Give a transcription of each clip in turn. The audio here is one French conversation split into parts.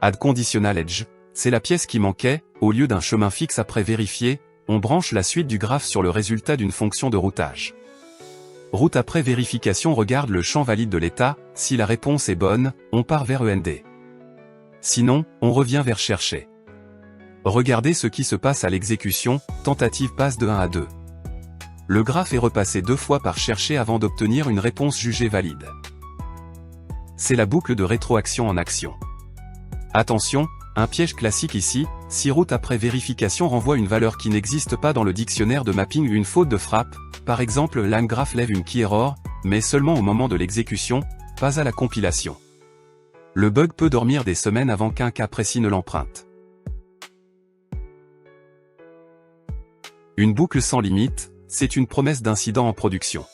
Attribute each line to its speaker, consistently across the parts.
Speaker 1: Add conditional edge, c'est la pièce qui manquait. Au lieu d'un chemin fixe après vérifier, on branche la suite du graphe sur le résultat d'une fonction de routage. Route après vérification regarde le champ valide de l'état, si la réponse est bonne, on part vers END. Sinon, on revient vers chercher. Regardez ce qui se passe à l'exécution, tentative passe de 1 à 2. Le graphe est repassé 2 fois par chercher avant d'obtenir une réponse jugée valide. C'est la boucle de rétroaction en action. Attention, un piège classique ici, si route après vérification renvoie une valeur qui n'existe pas dans le dictionnaire de mapping, une faute de frappe, par exemple LangGraph lève une key error, mais seulement au moment de l'exécution, pas à la compilation. Le bug peut dormir des semaines avant qu'un cas précis ne l'emprunte. Une boucle sans limite, c'est une promesse d'incident en production.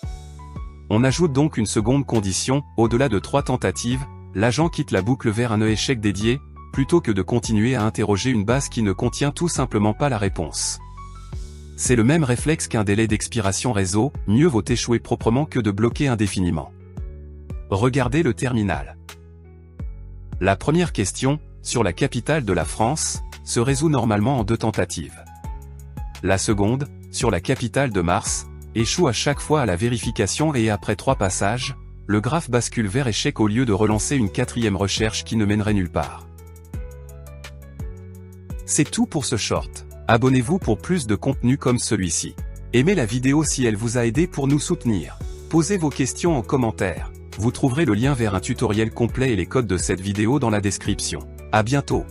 Speaker 1: On ajoute donc une seconde condition, au-delà de 3 tentatives, l'agent quitte la boucle vers un échec dédié, plutôt que de continuer à interroger une base qui ne contient tout simplement pas la réponse. C'est le même réflexe qu'un délai d'expiration réseau, mieux vaut échouer proprement que de bloquer indéfiniment. Regardez le terminal. La première question, sur la capitale de la France, se résout normalement en 2 tentatives. La seconde, sur la capitale de Mars, échoue à chaque fois à la vérification et après 3 passages, le graphe bascule vers échec au lieu de relancer une 4e recherche qui ne mènerait nulle part. C'est tout pour ce short. Abonnez-vous pour plus de contenu comme celui-ci. Aimez la vidéo si elle vous a aidé pour nous soutenir. Posez vos questions en commentaire. Vous trouverez le lien vers un tutoriel complet et les codes de cette vidéo dans la description. À bientôt.